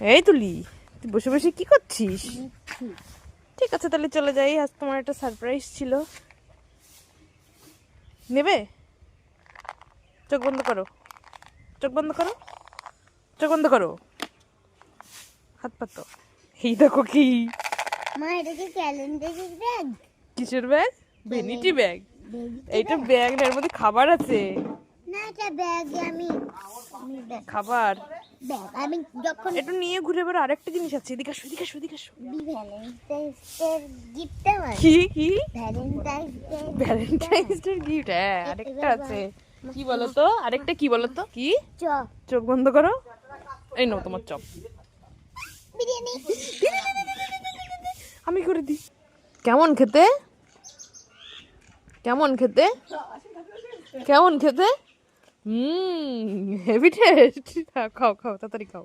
এই তুলি, তুই বসে বসে কি করছিস? ঠিক আছে তাহলে চলে যাই, আজ তোমার একটা সারপ্রাইজ ছিল। নেবে? চোখ বন্ধ করো, চোখ বন্ধ করো, চোখ বন্ধ করো, হাত পাতো। এই দেখো কি, মা এটা কি ক্যালেন্ডারের ব্যাগ? কিসের ব্যাগ? Vanity bag. Vanity এইটা bag? ব্যাগ না, এর মধ্যে খাবার আছে। না এটা ব্যাগ আমি ব্যাগ খাবার আমি যখন একটু নিয়ে ঘুরে বেড়ো। আরেকটা জিনিস আছে, এদিকে আসো, এদিকে আসো, এদিকে আসো। ভ্যালেন্টাইন্সের গিফট আমার কি কি? Valentine's day Valentine's day gift? হ্যাঁ আরেকটা আছে। কি বলতো? আরেকটা কি বলতো? কি? চ চোখ বন্ধ করো। এই নাও তোমার চপ। বিরিয়ানি। আমি করে দিই। কেমন খেতে? কেমন খেতে? কেমন খেতে? Heavy taste. খাও খাও, তাড়াতাড়ি খাও।